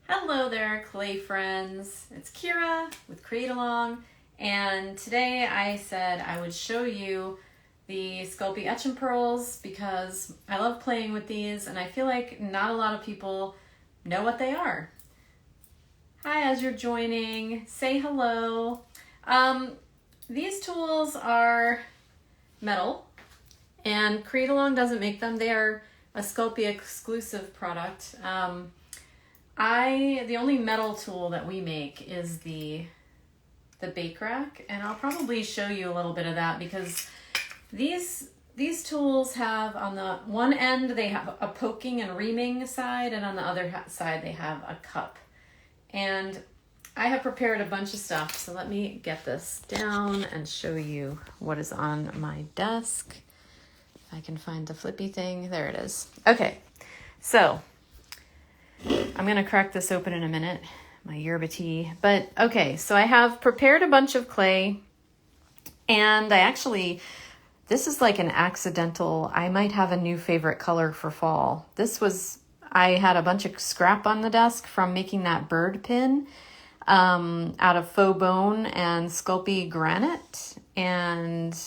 Hello there, clay friends. It's Kira with Create Along, and today I said I would show you the Sculpey Etch and Pearls because I love playing with these and I feel like not a lot of people know what they are. Hi, as you're joining, say hello. These tools are metal, and Create Along doesn't make them. They are a Sculpey exclusive product. The only metal tool that we make is the bake rack, and I'll probably show you a little bit of that because these tools have, on the one end they have a poking and reaming side, and on the other side they have a cup. And I have prepared a bunch of stuff, so let me get this down and show you what is on my desk. If I can find the flippy thing, there it is. Okay, so I'm gonna crack this open in a minute, my yerba tea. But okay, so I have prepared a bunch of clay, and this is like an accidental, I might have a new favorite color for fall. I had a bunch of scrap on the desk from making that bird pin out of faux bone and Sculpey granite, and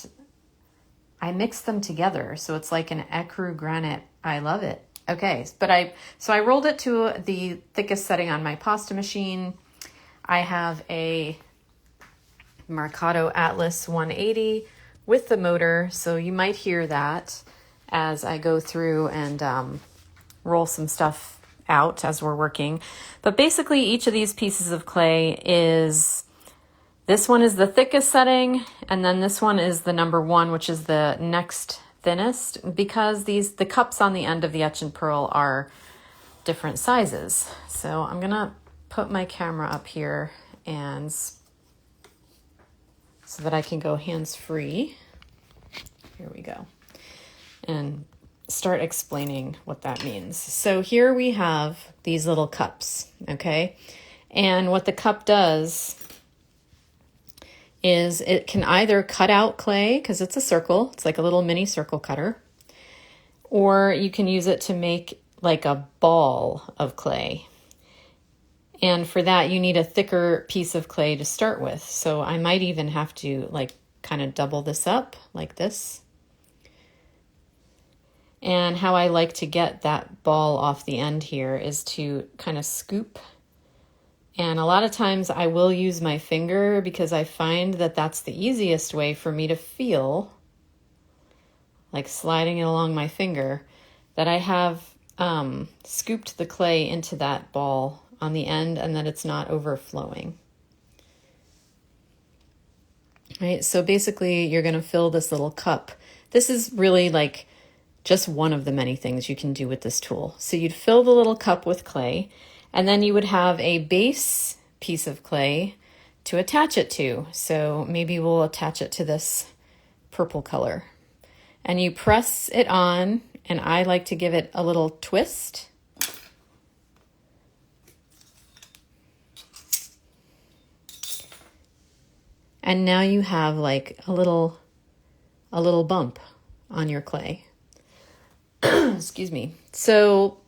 I mixed them together, so it's like an ecru granite. I love it. Okay, but I rolled it to the thickest setting on my pasta machine. I have a Mercado Atlas 180 with the motor, so you might hear that as I go through and roll some stuff out as we're working. But basically each of these pieces of clay this one is the thickest setting, and then this one is the number one, which is the next thinnest, because the cups on the end of the etch and pearl are different sizes. So I'm gonna put my camera up here and so that I can go hands-free. Here we go. And start explaining what that means. So here we have these little cups, okay? And what the cup does is it can either cut out clay, because it's a circle, it's like a little mini circle cutter, or you can use it to make like a ball of clay. And for that, you need a thicker piece of clay to start with. So I might even have to like kind of double this up like this. And how I like to get that ball off the end here is to kind of scoop. And a lot of times I will use my finger because I find that that's the easiest way for me to feel, like sliding it along my finger, that I have scooped the clay into that ball on the end and that it's not overflowing. Right, so basically you're gonna fill this little cup. This is really like just one of the many things you can do with this tool. So you'd fill the little cup with clay, and then you would have a base piece of clay to attach it to. So maybe we'll attach it to this purple color. And you press it on, and I like to give it a little twist. And now you have like a little bump on your clay. Excuse me. So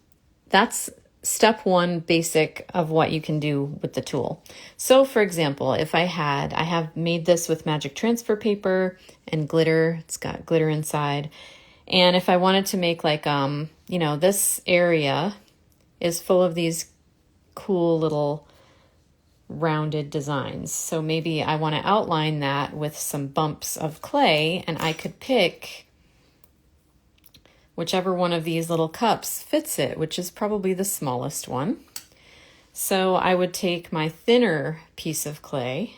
that's step one basic of what you can do with the tool. So for example, if I have made this with magic transfer paper and glitter. It's got glitter inside. And if I wanted to make like, this area is full of these cool little rounded designs. So maybe I want to outline that with some bumps of clay, and I could pick whichever one of these little cups fits it, which is probably the smallest one. So I would take my thinner piece of clay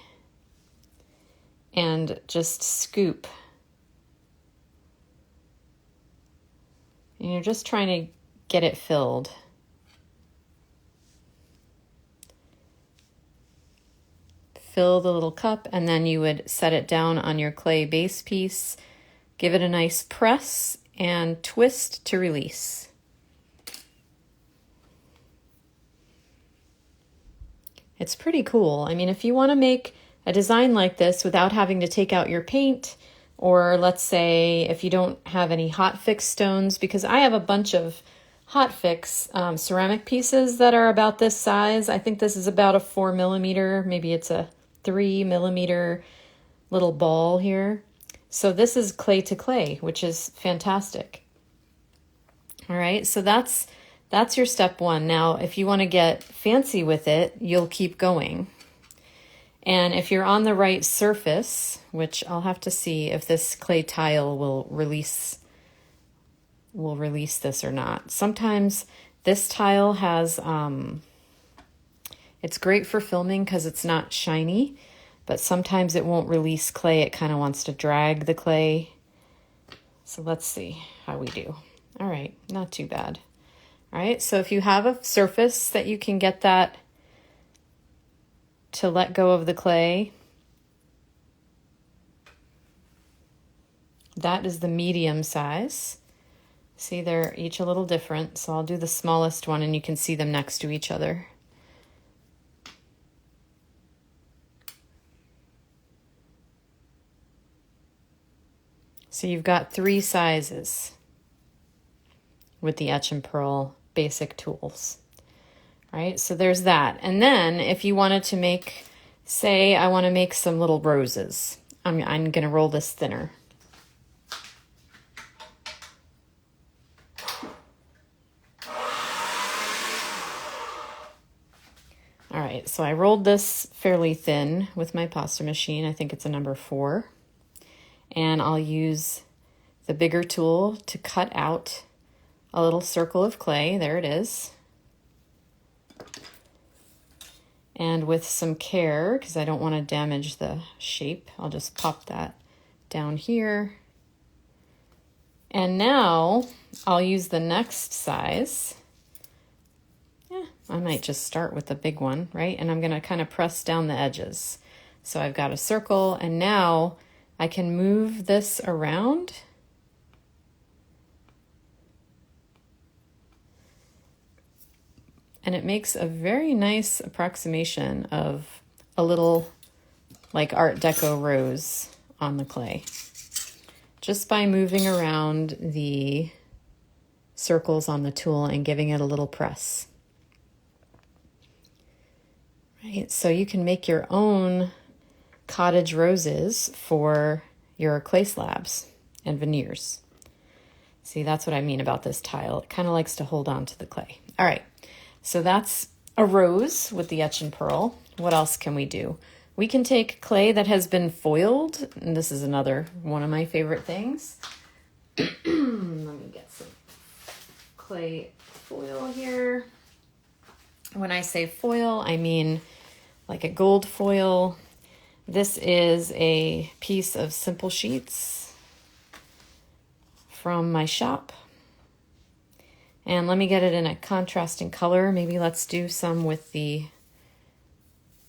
and just scoop. And you're just trying to get it filled. Fill the little cup, and then you would set it down on your clay base piece, give it a nice press, and twist to release. It's pretty cool. I mean, if you want to make a design like this without having to take out your paint, or let's say if you don't have any hot fix stones, because I have a bunch of hot fix ceramic pieces that are about this size. I think this is about a 4 millimeter, maybe it's a 3 millimeter little ball here. So this is clay to clay, which is fantastic. All right, so that's your step one. Now, if you want to get fancy with it, you'll keep going. And if you're on the right surface, which I'll have to see if this clay tile will release this or not. Sometimes this tile has, it's great for filming because it's not shiny, but sometimes it won't release clay. It kind of wants to drag the clay. So let's see how we do. All right, not too bad. All right, so if you have a surface that you can get that to let go of the clay, that is the medium size. See, they're each a little different, so I'll do the smallest one and you can see them next to each other. So you've got 3 sizes with the Etch and Pearl basic tools. Right, so there's that. And then if you wanted to make, say I want to make some little roses, I'm going to roll this thinner. All right, so I rolled this fairly thin with my pasta machine. I think it's a number 4. And I'll use the bigger tool to cut out a little circle of clay. There it is. And with some care, because I don't want to damage the shape, I'll just pop that down here. And now I'll use the next size. I might just start with the big one, right? And I'm going to kind of press down the edges. So I've got a circle, and now I can move this around. And it makes a very nice approximation of a little like Art Deco rose on the clay. Just by moving around the circles on the tool and giving it a little press. Right, so you can make your own cottage roses for your clay slabs and veneers. See, that's what I mean about this tile. It kind of likes to hold on to the clay. All right, so that's a rose with the Etch and Pearl. What else can we do? We can take clay that has been foiled, and this is another one of my favorite things. Let me get some clay foil here. When I say foil, I mean like a gold foil. This is a piece of Simple Sheets from my shop. And let me get it in a contrasting color. Maybe let's do some with the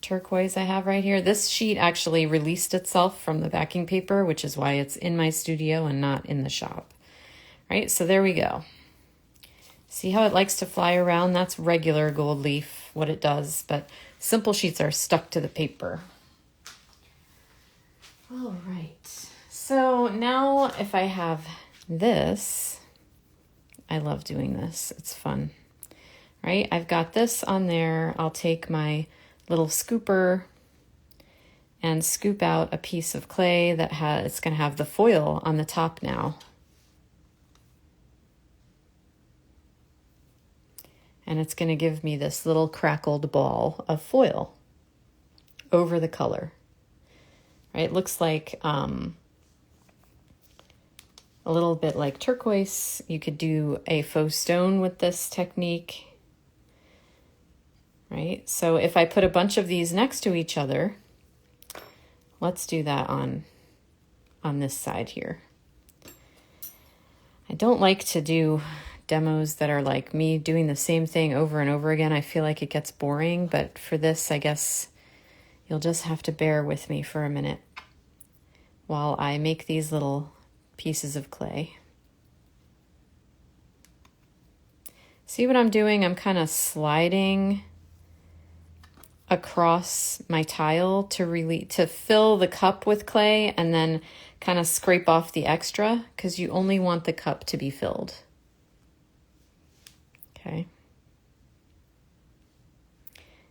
turquoise I have right here. This sheet actually released itself from the backing paper, which is why it's in my studio and not in the shop. Right, so there we go. See how it likes to fly around? That's regular gold leaf, what it does, but Simple Sheets are stuck to the paper. All right, so now if I have this, I love doing this, it's fun, right? I've got this on there. I'll take my little scooper and scoop out a piece of clay that it's gonna have the foil on the top now. And it's going to give me this little crackled ball of foil over the color. Right? It looks like a little bit like turquoise. You could do a faux stone with this technique. Right? So if I put a bunch of these next to each other, let's do that on this side here. I don't like to do demos that are like me doing the same thing over and over again. I feel like it gets boring, but for this, I guess you'll just have to bear with me for a minute while I make these little pieces of clay. See what I'm doing? I'm kind of sliding across my tile to fill the cup with clay and then kind of scrape off the extra because you only want the cup to be filled. Okay.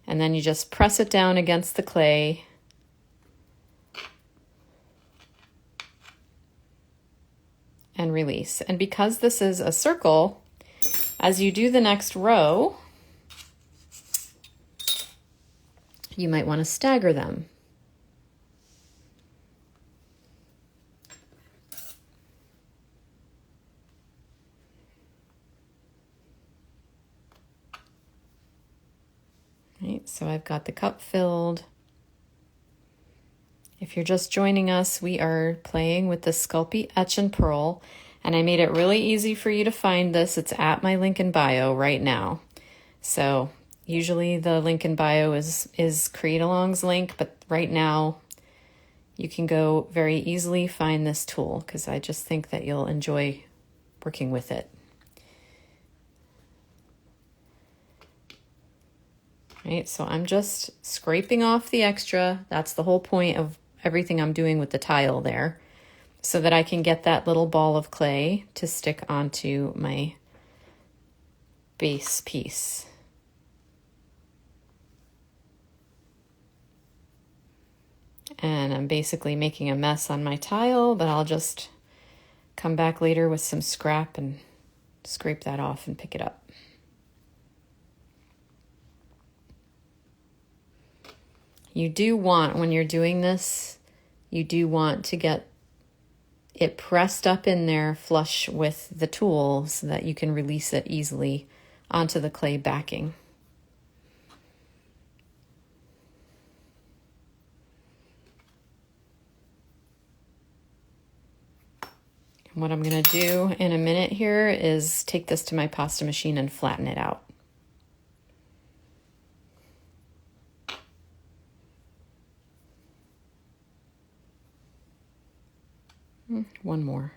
And then you just press it down against the clay. And release. And because this is a circle, as you do the next row, you might want to stagger them. Right, so I've got the cup filled. If you're just joining us, we are playing with the Sculpey Etch and Pearl, and I made it really easy for you to find this. It's at my link in bio right now. So usually the link in bio is Create Along's link, but right now you can go very easily find this tool because I just think that you'll enjoy working with it. Right, so I'm just scraping off the extra. That's the whole point of everything I'm doing with the tile there, so that I can get that little ball of clay to stick onto my base piece. And I'm basically making a mess on my tile, but I'll just come back later with some scrap and scrape that off and pick it up. You do want, when you're doing this, you do want to get it pressed up in there flush with the tool so that you can release it easily onto the clay backing. And what I'm going to do in a minute here is take this to my pasta machine and flatten it out. One more.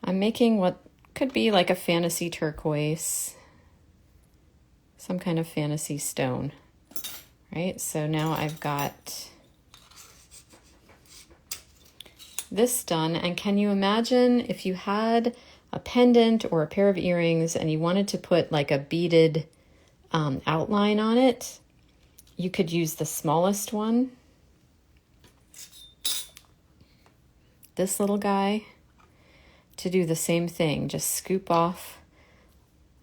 I'm making what could be like a fantasy turquoise, some kind of fantasy stone, right? So now I've got this done, and can you imagine if you had a pendant or a pair of earrings and you wanted to put like a beaded outline on it? You could use the smallest one, this little guy, to do the same thing. Just scoop off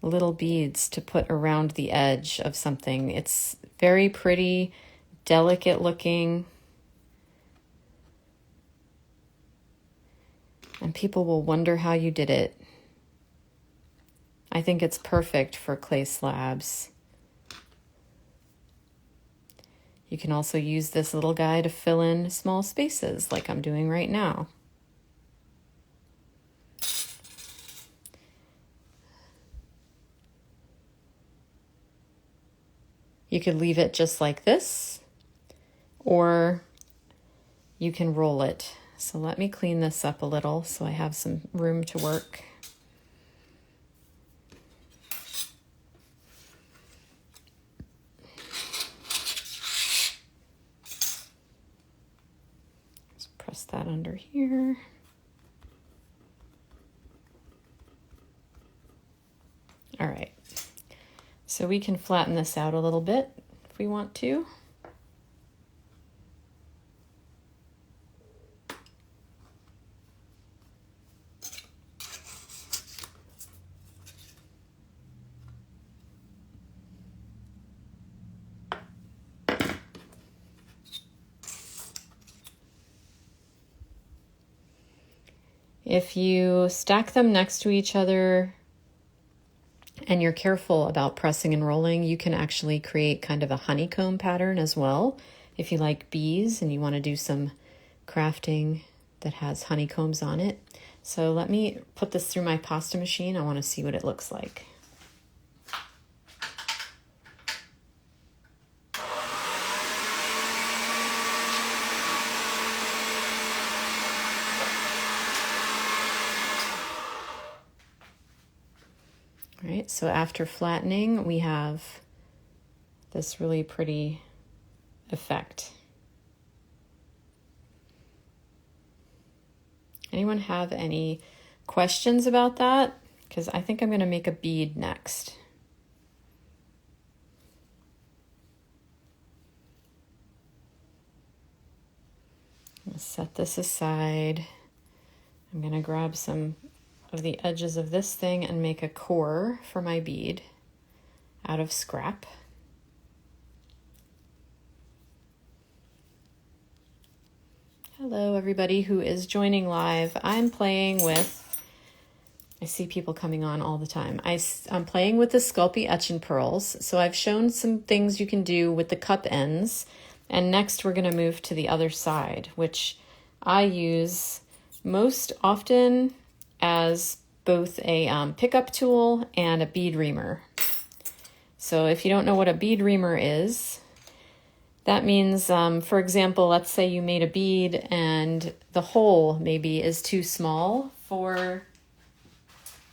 little beads to put around the edge of something. It's very pretty, delicate looking, and people will wonder how you did it. I think it's perfect for clay slabs. You can also use this little guy to fill in small spaces like I'm doing right now. You could leave it just like this, or you can roll it. So let me clean this up a little so I have some room to work. Just press that under here. All right. So we can flatten this out a little bit if we want to. If you stack them next to each other and you're careful about pressing and rolling, you can actually create kind of a honeycomb pattern as well. If you like bees and you want to do some crafting that has honeycombs on it. So let me put this through my pasta machine. I want to see what it looks like. All right, so after flattening, we have this really pretty effect. Anyone have any questions about that? Because I think I'm going to make a bead next. Set this aside. I'm going to grab some of the edges of this thing and make a core for my bead out of scrap. Hello everybody who is joining live. I'm playing with, I see people coming on all the time. I'm playing with the Sculpey Etch and Pearls. So I've shown some things you can do with the cup ends. And next we're going to move to the other side, which I use most often as both a pickup tool and a bead reamer. So if you don't know what a bead reamer is, that means, for example, let's say you made a bead and the hole maybe is too small for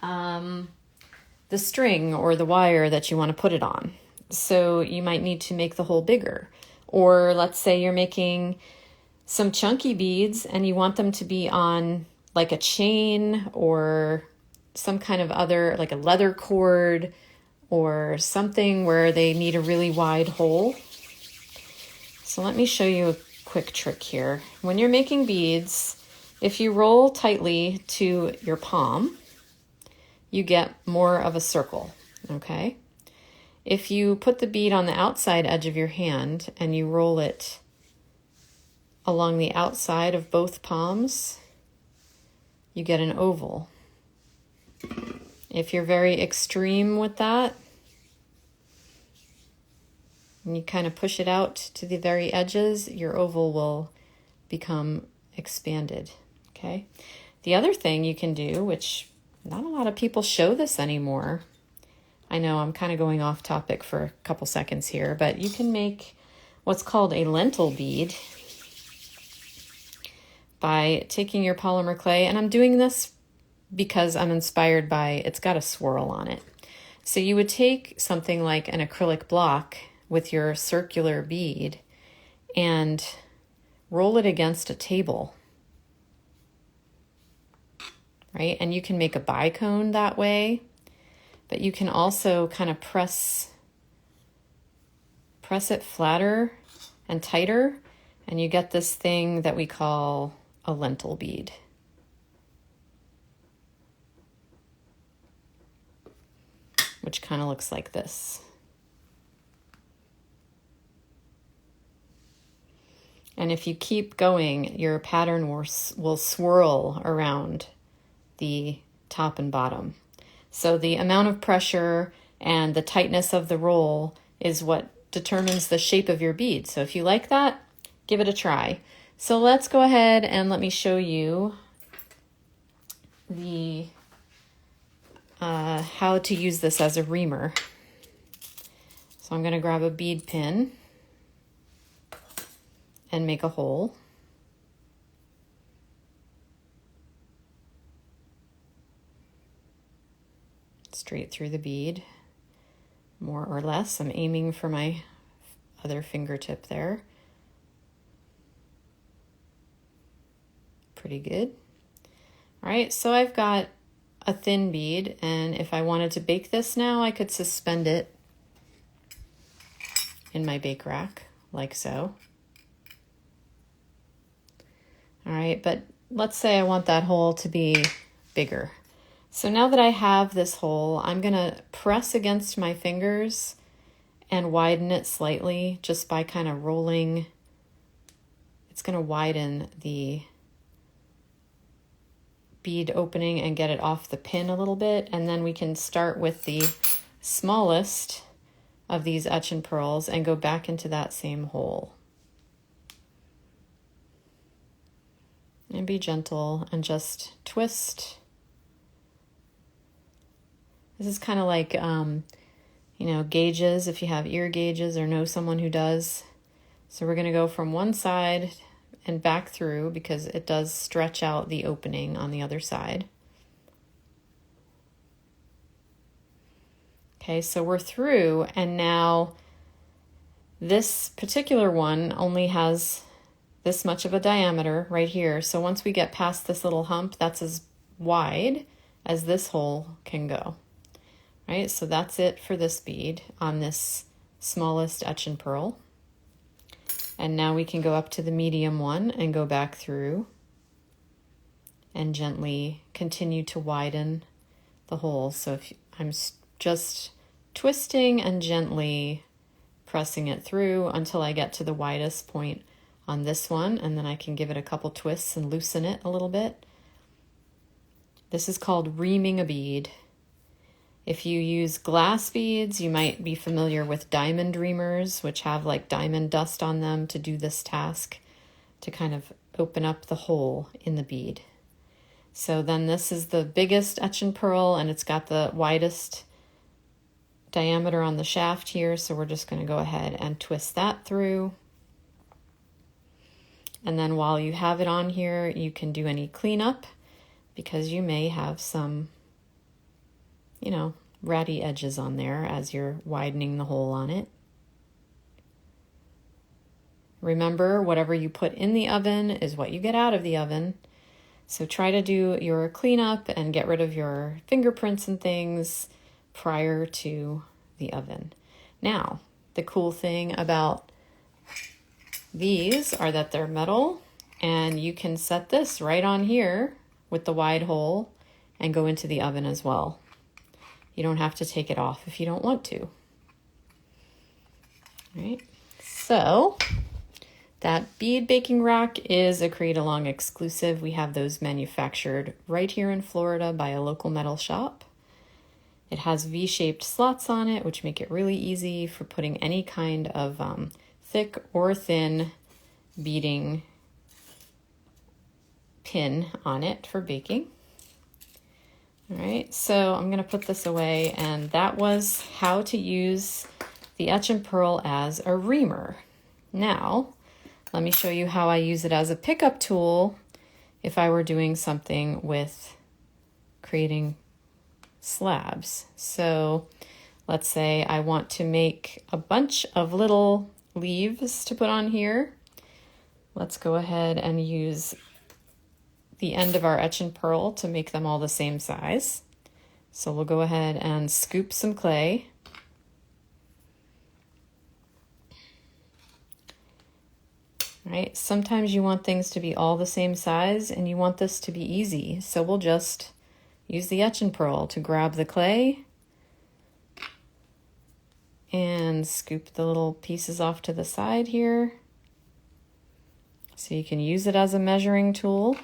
the string or the wire that you want to put it on. So you might need to make the hole bigger. Or let's say you're making some chunky beads and you want them to be on like a chain or some kind of other, like a leather cord or something where they need a really wide hole. So let me show you a quick trick here. When you're making beads, if you roll tightly to your palm, you get more of a circle, okay? If you put the bead on the outside edge of your hand and you roll it along the outside of both palms, you get an oval. If you're very extreme with that, and you kind of push it out to the very edges, your oval will become expanded, okay? The other thing you can do, which not a lot of people show this anymore, I know I'm kind of going off topic for a couple seconds here, but you can make what's called a lentil bead by taking your polymer clay, and I'm doing this because I'm inspired by, it's got a swirl on it. So you would take something like an acrylic block with your circular bead and roll it against a table, right? And you can make a bicone that way, but you can also kind of press it flatter and tighter, and you get this thing that we call a lentil bead. Which kind of looks like this. And if you keep going, your pattern will swirl around the top and bottom. So the amount of pressure and the tightness of the roll is what determines the shape of your bead. So if you like that, give it a try. So let's go ahead and let me show you the how to use this as a reamer. So I'm going to grab a bead pin and make a hole. Straight through the bead, more or less. I'm aiming for my other fingertip there. Pretty good. All right, so I've got a thin bead, and if I wanted to bake this now, I could suspend it in my bake rack, like so. All right, but let's say I want that hole to be bigger. So now that I have this hole, I'm gonna press against my fingers and widen it slightly just by kind of rolling. It's gonna widen the bead opening and get it off the pin a little bit, and then we can start with the smallest of these etch and pearls and go back into that same hole. And be gentle and just twist. This is kind of like, you know, gauges, if you have ear gauges or know someone who does. So we're going to go from one side and back through because it does stretch out the opening on the other side. Okay, so we're through, and now this particular one only has this much of a diameter right here. So once we get past this little hump, that's as wide as this hole can go. Right, so that's it for this bead on this smallest etch and pearl. And now we can go up to the medium one and go back through and gently continue to widen the hole. So if I'm just twisting and gently pressing it through until I get to the widest point on this one, and then I can give it a couple twists and loosen it a little bit. This is called reaming a bead. If you use glass beads, you might be familiar with diamond reamers, which have like diamond dust on them to do this task, to kind of open up the hole in the bead. So then this is the biggest etch and pearl, and it's got the widest diameter on the shaft here, so we're just going to go ahead and twist that through. And then while you have it on here, you can do any cleanup, because you may have some, you know, ratty edges on there as you're widening the hole on it. Remember, whatever you put in the oven is what you get out of the oven. So try to do your cleanup and get rid of your fingerprints and things prior to the oven. Now, the cool thing about these are that they're metal, and you can set this right on here with the wide hole and go into the oven as well. You don't have to take it off if you don't want to. All right, so that bead baking rack is a Create Along exclusive. We have those manufactured right here in Florida by a local metal shop. It has V-shaped slots on it, which make it really easy for putting any kind of thick or thin beading pin on it for baking. All right, so I'm going to put this away, and that was how to use the Etch and Pearl as a reamer. Now, let me show you how I use it as a pickup tool if I were doing something with creating slabs. So let's say I want to make a bunch of little leaves to put on here. Let's go ahead and use the end of our Etch and Pearl to make them all the same size. So we'll go ahead and scoop some clay. Right? Sometimes you want things to be all the same size, and you want this to be easy. So we'll just use the Etch and Pearl to grab the clay and scoop the little pieces off to the side here. So you can use it as a measuring tool.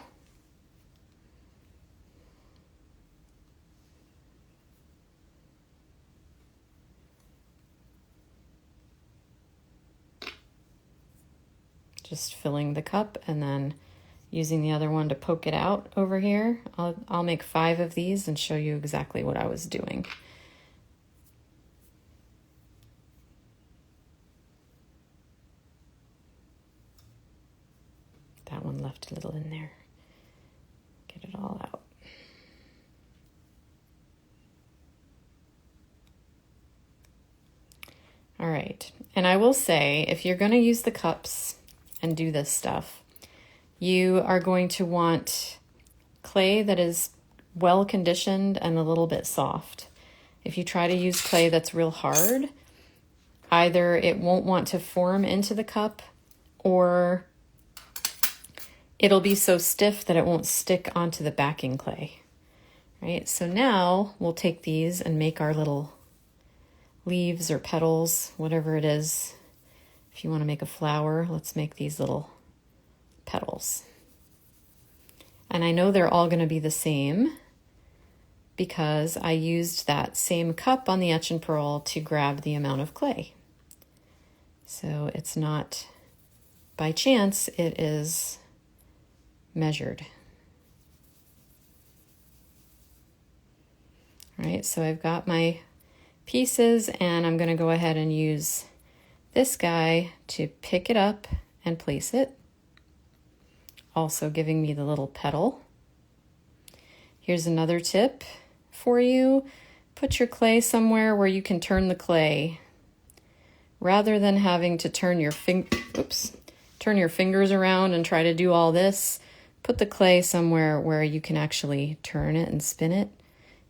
Just filling the cup and then using the other one to poke it out over here. I'll make 5 of these and show you exactly what I was doing. That one left a little in there. Get it all out. All right, and I will say, if you're going to use the cups and do this stuff, you are going to want clay that is well conditioned and a little bit soft. If you try to use clay that's real hard, either it won't want to form into the cup, or it'll be so stiff that it won't stick onto the backing clay. Right? So now we'll take these and make our little leaves or petals, whatever it is. If you want to make a flower, let's make these little petals. And I know they're all going to be the same because I used that same cup on the Etch and Pearl to grab the amount of clay. So it's not by chance, it is measured. All right, so I've got my pieces, and I'm going to go ahead and use this guy to pick it up and place it, also giving me the little petal. Here's another tip for you. Put your clay somewhere where you can turn the clay. Rather than having to turn your fingers around and try to do all this, put the clay somewhere where you can actually turn it and spin it.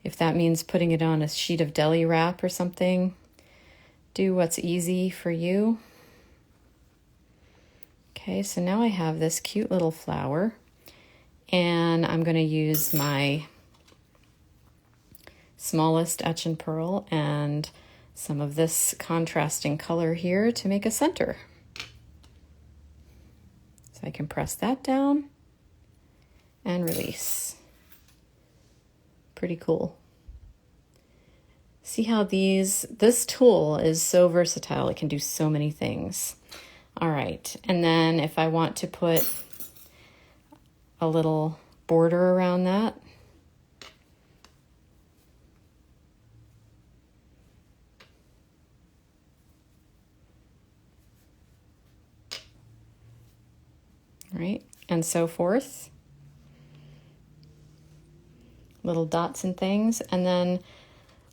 If that means putting it on a sheet of deli wrap or something, do what's easy for you. Okay, so now I have this cute little flower, and I'm going to use my smallest etch and pearl and some of this contrasting color here to make a center. So I can press that down and release. Pretty cool. See how this tool is so versatile. It can do so many things. All right, and then if I want to put a little border around that, right, and so forth. Little dots and things. And then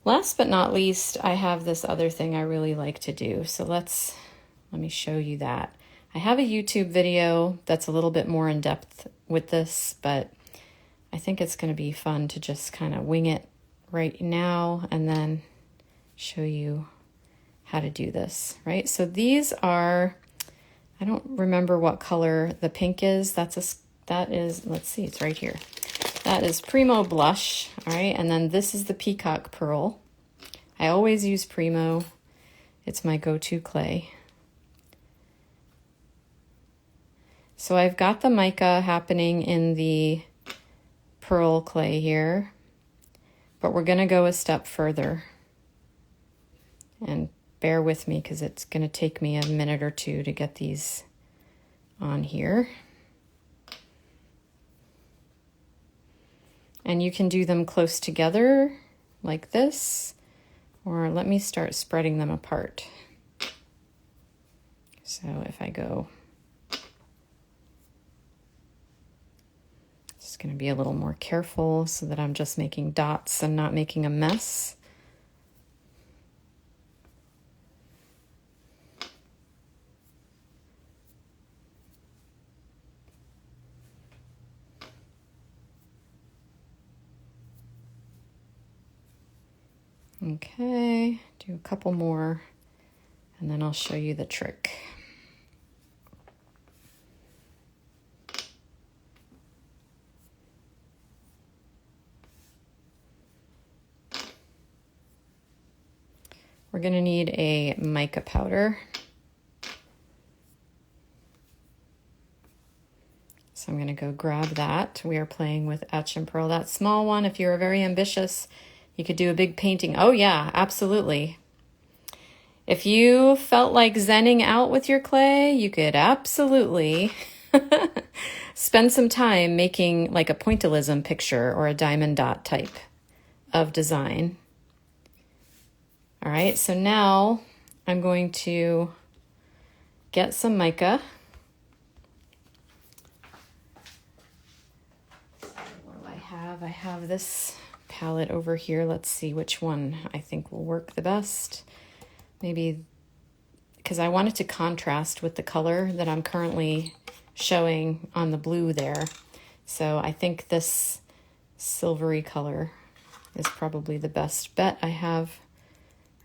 last but not least, I have this other thing I really like to do. So let me show you that. I have a YouTube video that's a little bit more in depth with this, but I think it's going to be fun to just kind of wing it right now and then show you how to do this, right? So these are, I don't remember what color the pink is. That is, let's see, it's right here. That is Primo Blush, all right? And then this is the Peacock Pearl. I always use Primo. It's my go-to clay. So I've got the mica happening in the pearl clay here, but we're gonna go a step further. And bear with me because it's gonna take me a minute or two to get these on here. And you can do them close together like this, or let me start spreading them apart. So if I go, it's going to be a little more careful so that I'm just making dots and not making a mess. Okay, do a couple more, and then I'll show you the trick. We're going to need a mica powder. So I'm going to go grab that. We are playing with Etch and Pearl. That small one, if you're very ambitious, you could do a big painting. Oh yeah, absolutely. If you felt like zenning out with your clay, you could absolutely spend some time making like a pointillism picture or a diamond dot type of design. All right, so now I'm going to get some mica. What do I have? I have this palette over here. Let's see which one I think will work the best. Maybe because I want it to contrast with the color that I'm currently showing on the blue there. So I think this silvery color is probably the best bet I have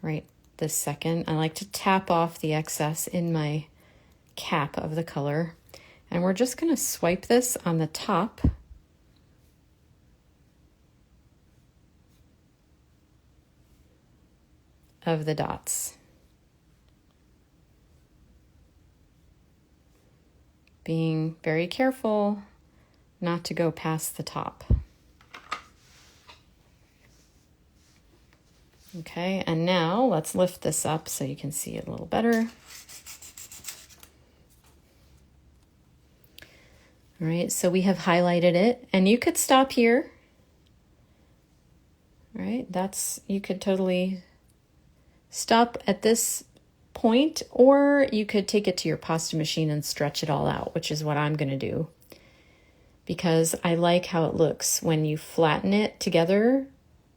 right this second. I like to tap off the excess in my cap of the color. And we're just going to swipe this on the top of the dots. Being very careful not to go past the top. Okay, and now let's lift this up so you can see it a little better. All right, so we have highlighted it, and you could stop here. All right, you could totally stop at this point, or you could take it to your pasta machine and stretch it all out, which is what I'm going to do, because I like how it looks when you flatten it together,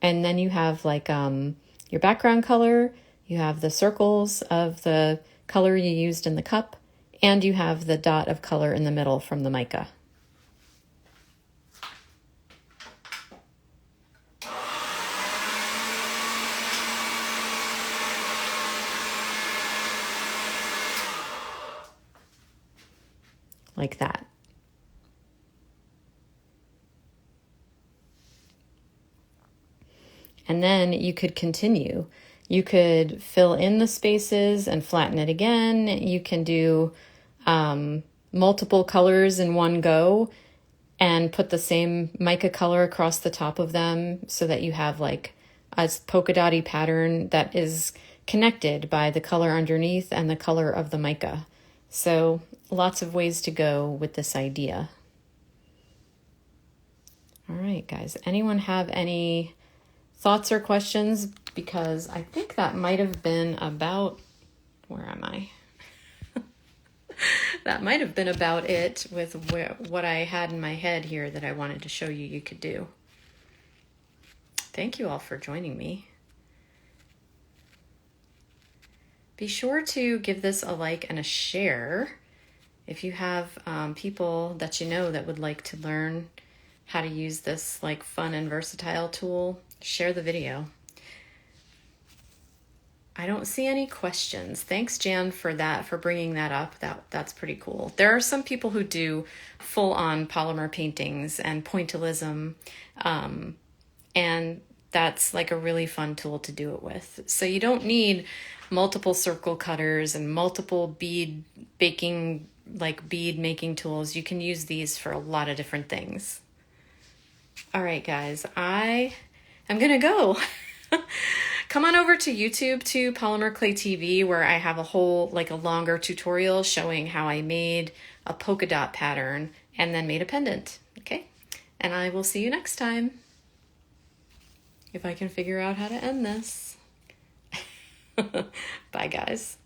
and then you have like your background color, you have the circles of the color you used in the cup, and you have the dot of color in the middle from the mica. like that. And then you could continue. You could fill in the spaces and flatten it again. You can do multiple colors in one go and put the same mica color across the top of them so that you have like a polka dotty pattern that is connected by the color underneath and the color of the mica. So lots of ways to go with this idea. All right, guys, anyone have any thoughts or questions? Because I think that might have been about, where am I? That might have been about it with what I had in my head here that I wanted to show you could do. Thank you all for joining me. Be sure to give this a like and a share. If you have people that you know that would like to learn how to use this like fun and versatile tool, share the video. I don't see any questions. Thanks, Jan, for that, for bringing that up. That's pretty cool. There are some people who do full-on polymer paintings and pointillism, and that's like a really fun tool to do it with. So you don't need multiple circle cutters and multiple bead making tools. You can use these for a lot of different things. All right, guys, I am gonna go. Come on over to YouTube to Polymer Clay TV, where I have a whole, like a longer tutorial showing how I made a polka dot pattern and then made a pendant. Okay, and I will see you next time. If I can figure out how to end this. Bye, guys.